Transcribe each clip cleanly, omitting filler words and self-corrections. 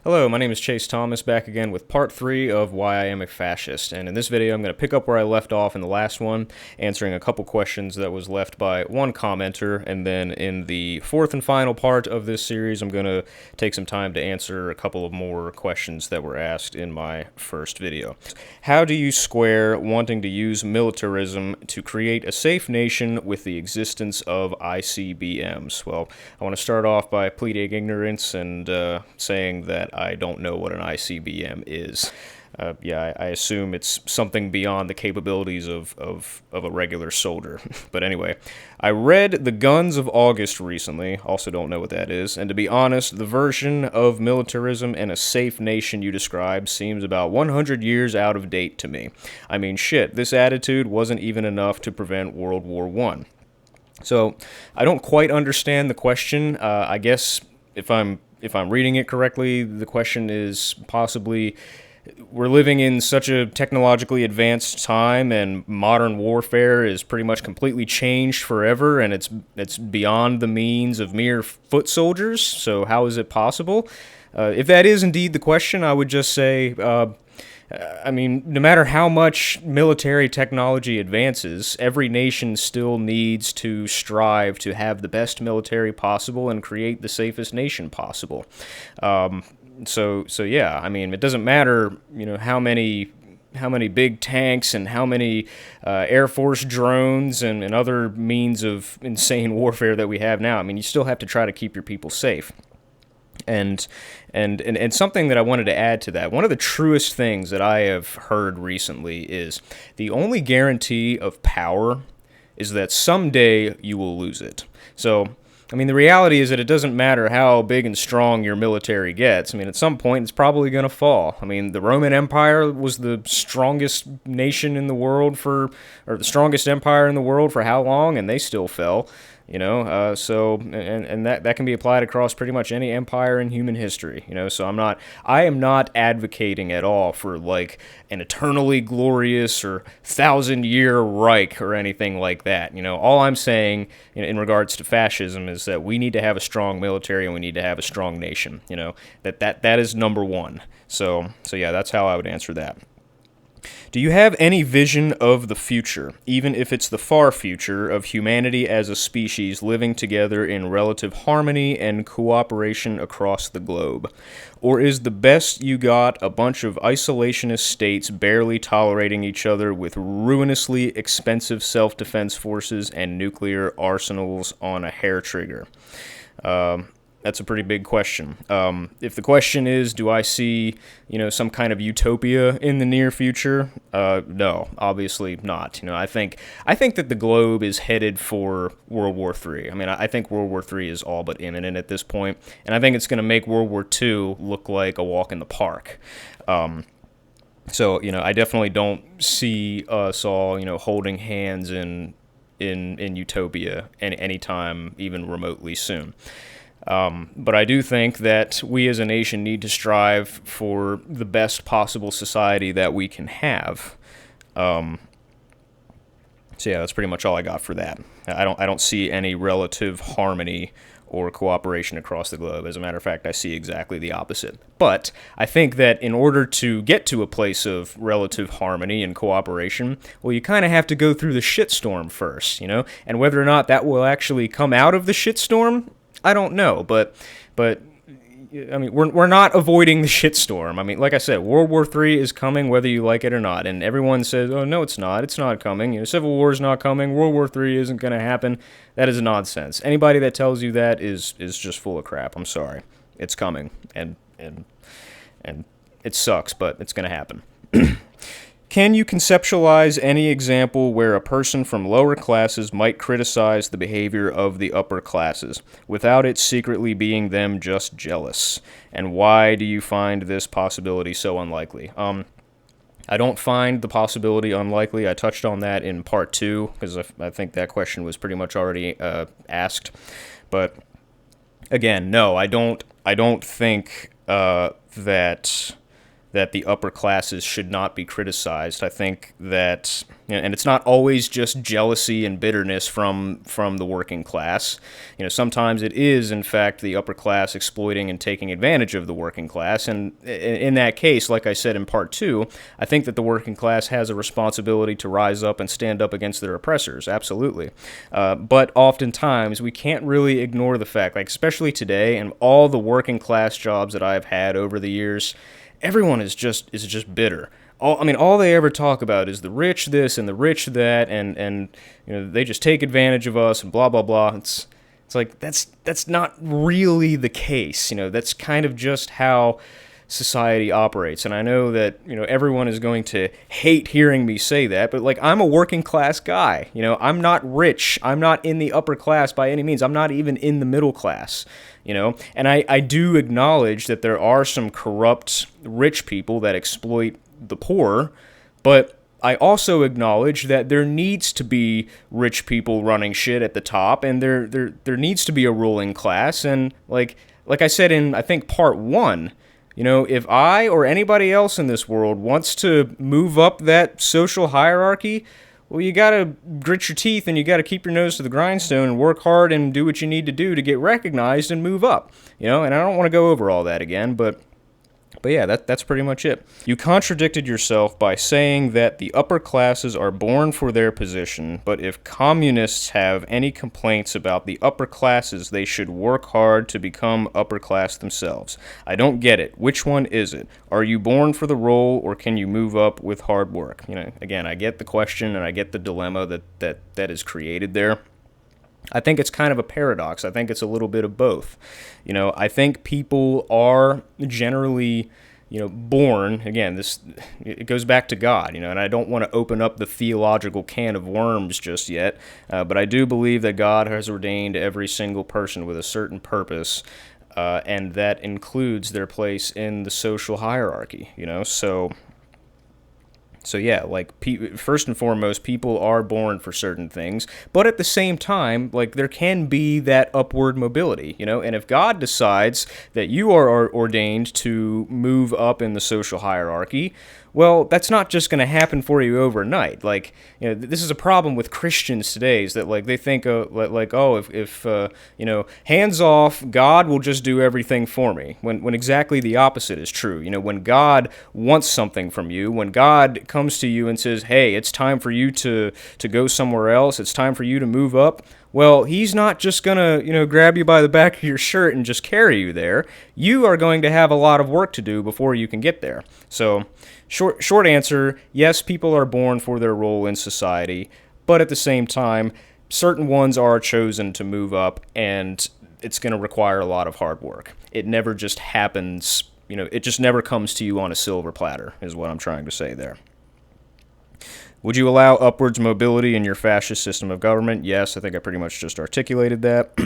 Hello, my name is Chase Thomas, back again with part 3 of Why I Am a Fascist. And in this video, I'm going to pick up where I left off in the last one, answering a couple questions that was left by one commenter. And then in the fourth and final part of this series, I'm going to take some time to answer a couple of more questions that were asked in my first video. How do you square wanting to use militarism to create a safe nation with the existence of ICBMs? Well, I want to start off by pleading ignorance and saying that I don't know what an ICBM is. I assume it's something beyond the capabilities of a regular soldier. But anyway, I read The Guns of August recently, also don't know what that is, and to be honest, the version of militarism and a safe nation you describe seems about 100 years out of date to me. I mean, shit, this attitude wasn't even enough to prevent World War I. So, I don't quite understand the question. I guess if I'm reading it correctly, the question is possibly we're living in such a technologically advanced time, and modern warfare is pretty much completely changed forever, and it's beyond the means of mere foot soldiers. So how is it possible? If that is indeed the question, I would just say. No matter how much military technology advances, every nation still needs to strive to have the best military possible and create the safest nation possible. So yeah, I mean, it doesn't matter, how many big tanks and how many Air Force drones and other means of insane warfare that we have now. I mean, you still have to try to keep your people safe. And something that I wanted to add to that, one of the truest things that I have heard recently is the only guarantee of power is that someday you will lose it. So, I mean, the reality is that it doesn't matter how big and strong your military gets. I mean, at some point, it's probably going to fall. I mean, the Roman Empire was the strongest nation in the world or the strongest empire in the world for how long, and they still fell. So that can be applied across pretty much any empire in human history. So I am not advocating at all for like an eternally glorious or 1,000-year Reich or anything like that. All I'm saying in regards to fascism is that we need to have a strong military and we need to have a strong nation. That is number one. So yeah, that's how I would answer that. Do you have any vision of the future, even if it's the far future, of humanity as a species living together in relative harmony and cooperation across the globe? Or is the best you got a bunch of isolationist states barely tolerating each other with ruinously expensive self-defense forces and nuclear arsenals on a hair trigger? That's a pretty big question. If the question is, do I see, some kind of utopia in the near future? No, obviously not. I think that the globe is headed for World War III. I mean, I think World War III is all but imminent at this point, and I think it's going to make World War II look like a walk in the park. So, I definitely don't see us all, holding hands in utopia anytime even remotely soon. But I do think that we as a nation need to strive for the best possible society that we can have. So yeah, that's pretty much all I got for that. I don't see any relative harmony or cooperation across the globe. As a matter of fact, I see exactly the opposite. But I think that in order to get to a place of relative harmony and cooperation, well, you kind of have to go through the shitstorm first, And whether or not that will actually come out of the shitstorm, I don't know, but I mean, we're not avoiding the shitstorm. I mean, like I said, World War III is coming whether you like it or not, and everyone says, oh, no, it's not coming, Civil War is not coming, World War III isn't going to happen. That is nonsense. Anybody that tells you that is just full of crap. I'm sorry. It's coming, and it sucks, but it's going to happen. Can you conceptualize any example where a person from lower classes might criticize the behavior of the upper classes, without it secretly being them just jealous? And why do you find this possibility so unlikely? I don't find the possibility unlikely. I touched on that in part 2, because I think that question was pretty much already asked. But again, no, I don't think that that the upper classes should not be criticized. I think that, and it's not always just jealousy and bitterness from the working class. Sometimes it is, in fact, the upper class exploiting and taking advantage of the working class. And in that case, like I said in part 2, I think that the working class has a responsibility to rise up and stand up against their oppressors. Absolutely. But oftentimes we can't really ignore the fact, like especially today, and all the working class jobs that I've had over the years, everyone is just bitter. All they ever talk about is the rich this and the rich that, and they just take advantage of us and blah blah blah. It's like that's not really the case. That's kind of just how society operates. And I know that everyone is going to hate hearing me say that, but like, I'm a working class guy. I'm not rich. I'm not in the upper class by any means. I'm not even in the middle class. And I do acknowledge that there are some corrupt rich people that exploit the poor, but I also acknowledge that there needs to be rich people running shit at the top, and there needs to be a ruling class. And like I said in, I think, part 1, if I or anybody else in this world wants to move up that social hierarchy, well, you gotta grit your teeth and you gotta keep your nose to the grindstone and work hard and do what you need to do to get recognized and move up. And I don't want to go over all that again, but yeah, that's pretty much it. You contradicted yourself by saying that the upper classes are born for their position, but if communists have any complaints about the upper classes, they should work hard to become upper class themselves. I don't get it. Which one is it? Are you born for the role, or can you move up with hard work? Again, I get the question and I get the dilemma that is created there. I think it's kind of a paradox. I think it's a little bit of both. I think people are generally, born, again, it goes back to God, and I don't want to open up the theological can of worms just yet, but I do believe that God has ordained every single person with a certain purpose, and that includes their place in the social hierarchy, So yeah, like first and foremost, people are born for certain things, but at the same time, like there can be that upward mobility, and if God decides that you are ordained to move up in the social hierarchy, well, that's not just going to happen for you overnight. Like, this is a problem with Christians today, is that like they think if hands off, God will just do everything for me. When exactly the opposite is true. When God wants something from you, when God comes to you and says, "Hey, it's time for you to go somewhere else. It's time for you to move up." Well, he's not just going to, grab you by the back of your shirt and just carry you there. You are going to have a lot of work to do before you can get there. So, short answer, yes, people are born for their role in society, but at the same time, certain ones are chosen to move up, and it's going to require a lot of hard work. It never just happens, it just never comes to you on a silver platter, is what I'm trying to say there. Would you allow upwards mobility in your fascist system of government? Yes, I think I pretty much just articulated that.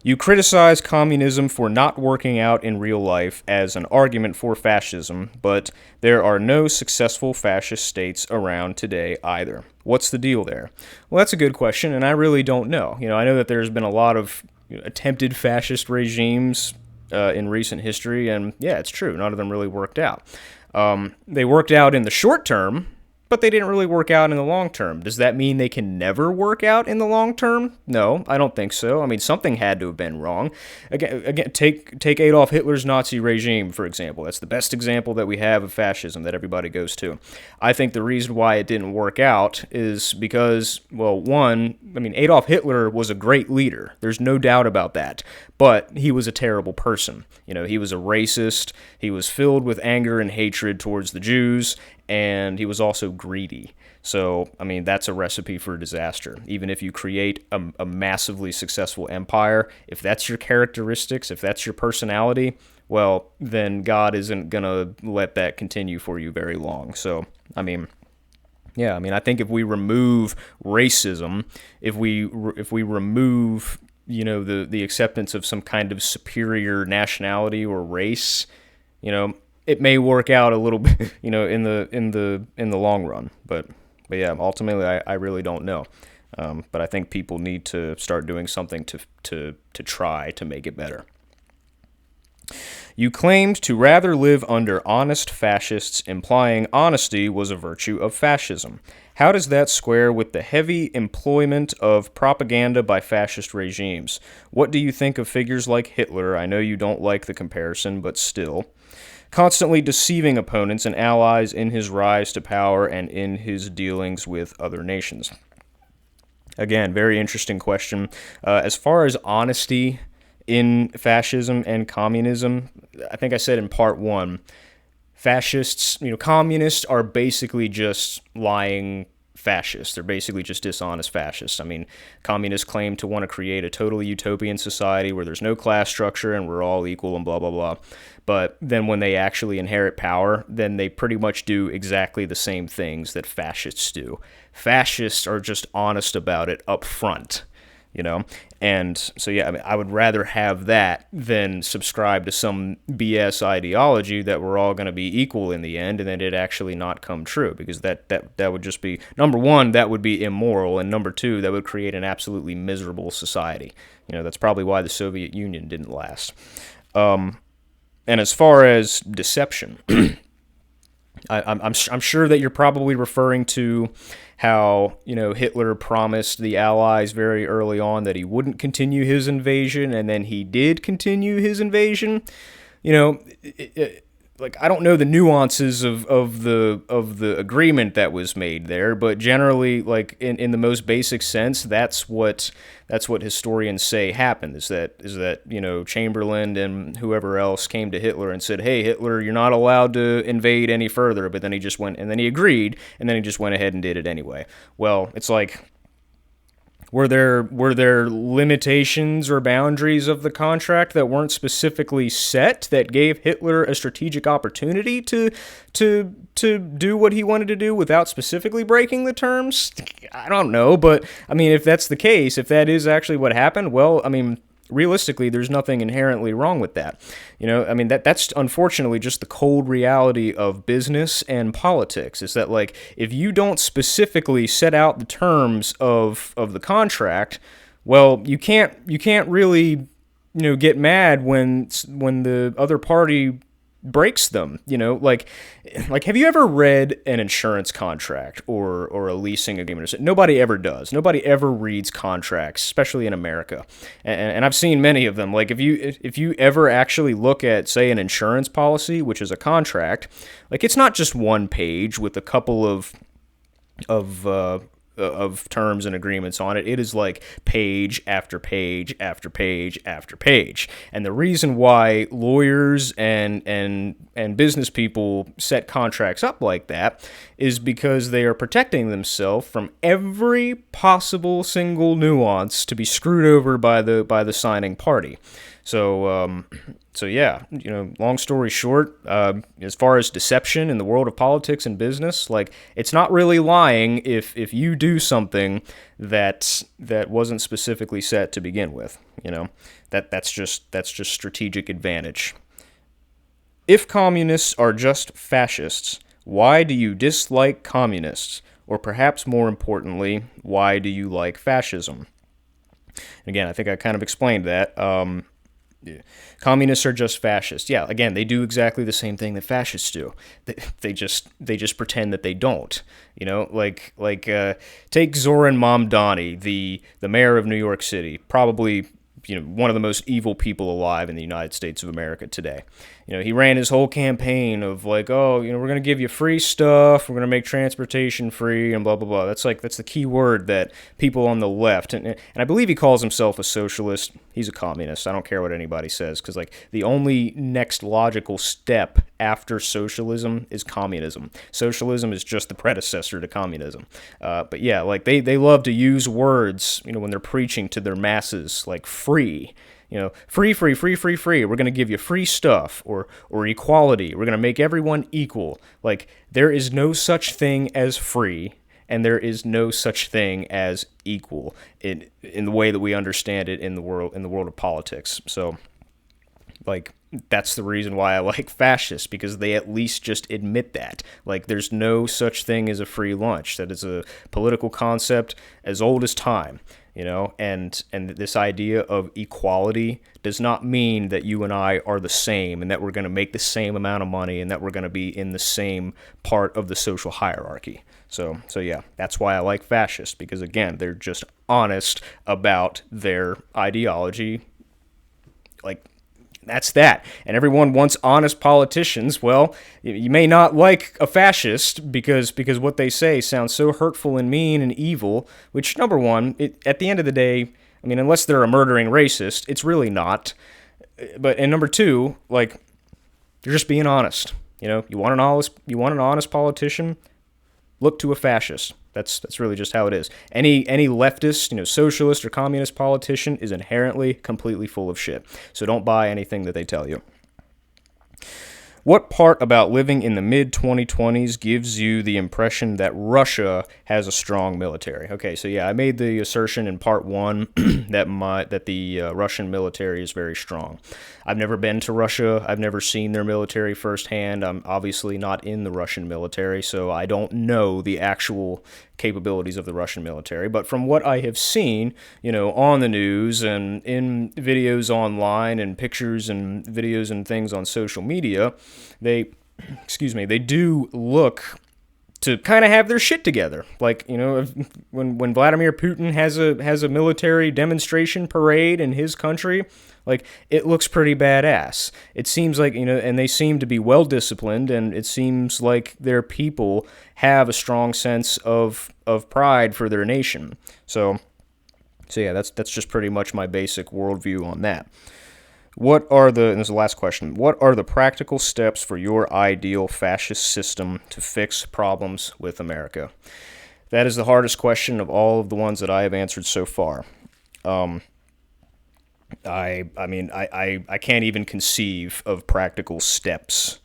You criticize communism for not working out in real life as an argument for fascism, but there are no successful fascist states around today either. What's the deal there? Well, that's a good question, and I really don't know. I know that there's been a lot of attempted fascist regimes in recent history, and yeah, it's true. None of them really worked out. They worked out in the short term, but they didn't really work out in the long term. Does that mean they can never work out in the long term? No, I don't think so. Something had to have been wrong. Again, take Adolf Hitler's Nazi regime, for example. That's the best example that we have of fascism that everybody goes to. I think the reason why it didn't work out is because, well, Adolf Hitler was a great leader. There's no doubt about that. But he was a terrible person. He was a racist. He was filled with anger and hatred towards the Jews, and he was also greedy. So, that's a recipe for disaster. Even if you create a massively successful empire, if that's your characteristics, if that's your personality, well, then God isn't going to let that continue for you very long. So, I think if we remove racism, if we remove the acceptance of some kind of superior nationality or race, it may work out a little bit, in the long run. But yeah, ultimately, I really don't know. But I think people need to start doing something to try to make it better. You claimed to rather live under honest fascists, implying honesty was a virtue of fascism. How does that square with the heavy employment of propaganda by fascist regimes? What do you think of figures like Hitler? I know you don't like the comparison, but still. Constantly deceiving opponents and allies in his rise to power and in his dealings with other nations. Again, very interesting question. As far as honesty in fascism and communism, I think I said in part one, fascists, communists are basically just lying fascists. They're basically just dishonest fascists. I mean, communists claim to want to create a totally utopian society where there's no class structure and we're all equal and blah, blah, blah. But then when they actually inherit power, then they pretty much do exactly the same things that fascists do. Fascists are just honest about it up front. And so, yeah, I mean, I would rather have that than subscribe to some BS ideology that we're all going to be equal in the end and then it actually not come true, because that would just be, number one, that would be immoral, and number two, that would create an absolutely miserable society. That's probably why the Soviet Union didn't last. And as far as deception, I'm sure that you're probably referring to how, Hitler promised the Allies very early on that he wouldn't continue his invasion, and then he did continue his invasion. I don't know the nuances of the agreement that was made there, but generally, like in the most basic sense, that's what historians say happened. Is that Chamberlain and whoever else came to Hitler and said, "Hey, Hitler, you're not allowed to invade any further," but then he just went, and then he agreed, and then he just went ahead and did it anyway. Well, it's like, were there limitations or boundaries of the contract that weren't specifically set that gave Hitler a strategic opportunity to do what he wanted to do without specifically breaking the terms? I don't know, but I mean, if that's the case, if that is actually what happened, well, I mean, realistically, there's nothing inherently wrong with that. I mean, that's unfortunately just the cold reality of business and politics, is that, like, if you don't specifically set out the terms of the contract, well, you can't really, get mad when the other party breaks them. Like have you ever read an insurance contract or a leasing agreement? Nobody ever does. Nobody ever reads contracts, especially in America. And I've seen many of them. Like if you ever actually look at, say, an insurance policy, which is a contract, like it's not just one page with a couple of terms and agreements on it. It is like page after page after page after page. And the reason why lawyers and business people set contracts up like that is because they are protecting themselves from every possible single nuance to be screwed over by the signing party. So yeah, long story short, as far as deception in the world of politics and business, like, it's not really lying if you do something that wasn't specifically set to begin with. That's just strategic advantage. If communists are just fascists, why do you dislike communists? Or perhaps more importantly, why do you like fascism? Again, I think I kind of explained that. Communists are just fascists. Yeah, again, they do exactly the same thing that fascists do. They just pretend that they don't. Take Zoran Mamdani, the mayor of New York City, probably one of the most evil people alive in the United States of America today. He ran his whole campaign of like, oh, we're going to give you free stuff, we're going to make transportation free, and blah, blah, blah. That's the key word that people on the left, and I believe he calls himself a socialist. He's a communist. I don't care what anybody says, because the only next logical step after socialism is communism. Socialism is just the predecessor to communism. But yeah, they love to use words, when they're preaching to their masses, like free. Free. We're going to give you free stuff, or equality. We're going to make everyone equal. Like, there is no such thing as free, and there is no such thing as equal in the way that we understand it in the world of politics. So, that's the reason why I like fascists, because they at least just admit that. There's no such thing as a free lunch. That is a political concept as old as time. and this idea of equality does not mean that you and I are the same and that we're going to make the same amount of money and that we're going to be in the same part of the social hierarchy. So yeah, that's why I like fascists, because again, they're just honest about their ideology. Like, that's that. And everyone wants honest politicians. Well, you may not like a fascist because what they say sounds so hurtful and mean and evil, which, number one, at the end of the day, I mean, unless they're a murdering racist, it's really not. And number two, like, they're just being honest. You want an honest politician? Look to a fascist. That's really just how it is. Any leftist, socialist or communist politician is inherently completely full of shit. So don't buy anything that they tell you. What part about living in the mid-2020s gives you the impression that Russia has a strong military? Okay, so yeah, I made the assertion in part one that the Russian military is very strong. I've never been to Russia. I've never seen their military firsthand. I'm obviously not in the Russian military, so I don't know the actual capabilities of the Russian military. But from what I have seen, on the news and in videos online and pictures and videos and things on social media, they do look to kind of have their shit together. Like, when Vladimir Putin has a military demonstration parade in his country, like, it looks pretty badass. It seems like, and they seem to be well disciplined, and it seems like their people have a strong sense of pride for their nation. So yeah, that's just pretty much my basic worldview on that. And this is the last question, what are the practical steps for your ideal fascist system to fix problems with America? That is the hardest question of all of the ones that I have answered so far. I can't even conceive of practical steps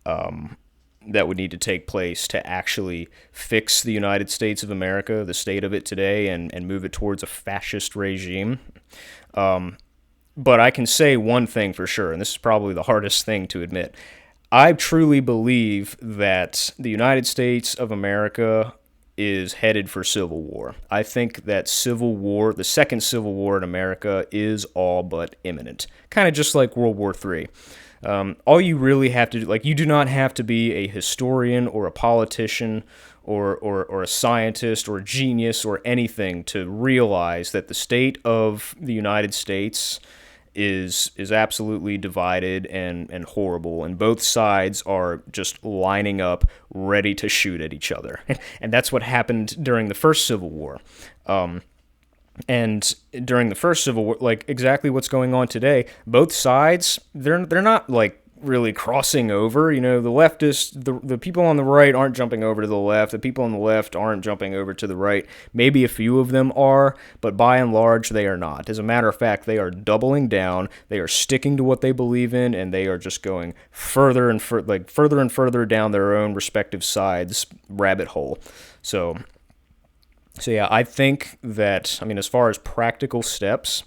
that would need to take place to actually fix the United States of America, the state of it today, and move it towards a fascist regime. But I can say one thing for sure, and this is probably the hardest thing to admit. I truly believe that the United States of America is headed for civil war. I think that civil war, the second civil war in America, is all but imminent. Kind of just like World War III. All you really have to do, like, you do not have to be a historian or a politician or a scientist or a genius or anything to realize that the state of the United States is absolutely divided and horrible, and both sides are just lining up ready to shoot at each other. And that's what happened during the first Civil War. And during the first Civil War, like, exactly what's going on today, both sides, they're not, like, really crossing over. The leftists, the people on the right aren't jumping over to the left. The people on the left aren't jumping over to the right. Maybe a few of them are, but by and large, they are not. As a matter of fact, they are doubling down. They are sticking to what they believe in, and they are just going further and further down their own respective sides rabbit hole. So yeah, I think that, as far as practical steps,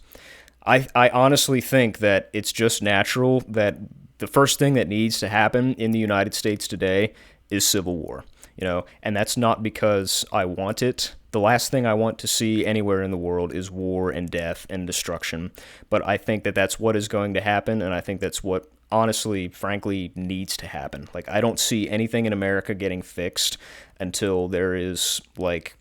I honestly think that it's just natural that the first thing that needs to happen in the United States today is civil war, and that's not because I want it. The last thing I want to see anywhere in the world is war and death and destruction, but I think that that's what is going to happen, and I think that's what, honestly, frankly, needs to happen. Like, I don't see anything in America getting fixed until there is, like,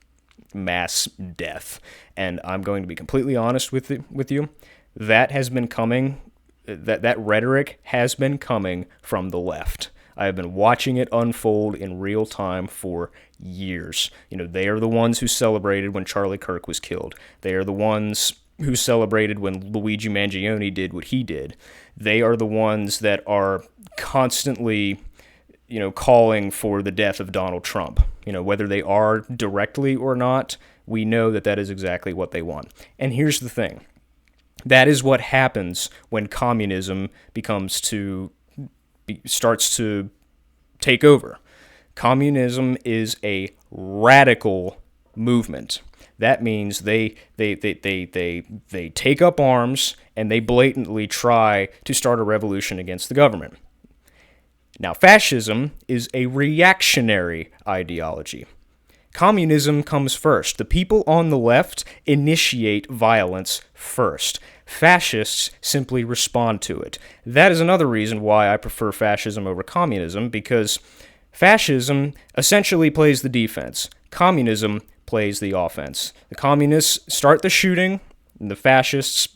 mass death, and I'm going to be completely honest with you. That has been coming. That rhetoric has been coming from the left. I have been watching it unfold in real time for years. They are the ones who celebrated when Charlie Kirk was killed. They are the ones who celebrated when Luigi Mangione did what he did. They are the ones that are constantly, calling for the death of Donald Trump. Whether they are directly or not, we know that is exactly what they want. And here's the thing. That is what happens when communism starts to take over. Communism is a radical movement. That means they take up arms and they blatantly try to start a revolution against the government. Now, fascism is a reactionary ideology. Communism comes first. The people on the left initiate violence first. Fascists simply respond to it. That is another reason why I prefer fascism over communism, because fascism essentially plays the defense. Communism plays the offense. The communists start the shooting, and the fascists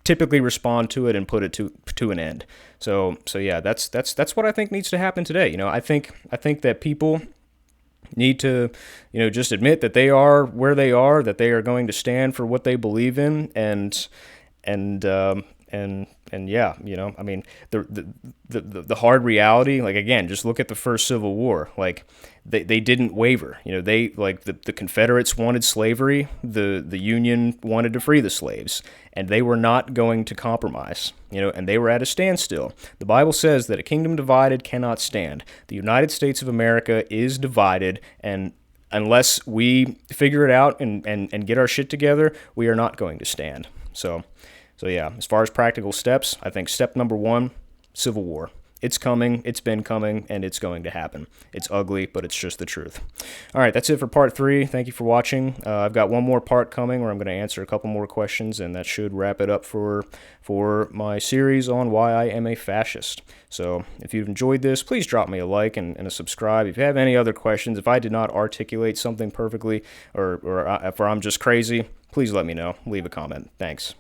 typically respond to it and put it to an end. So yeah, that's what I think needs to happen today. I think that people need to, just admit that they are where they are, that they are going to stand for what they believe in, and yeah, I mean, the hard reality, like, again, just look at the first Civil War. Like, they didn't waver. They, like, the Confederates wanted slavery, the Union wanted to free the slaves, and they were not going to compromise, and they were at a standstill. The Bible says that a kingdom divided cannot stand. The United States of America is divided, and unless we figure it out and get our shit together, we are not going to stand. So yeah, as far as practical steps, I think step number 1, Civil War. It's coming, it's been coming, and it's going to happen. It's ugly, but it's just the truth. All right, that's it for part 3. Thank you for watching. I've got one more part coming where I'm going to answer a couple more questions, and that should wrap it up for my series on why I am a fascist. So if you've enjoyed this, please drop me a like and a subscribe. If you have any other questions, if I did not articulate something perfectly, or if I'm just crazy, please let me know. Leave a comment. Thanks.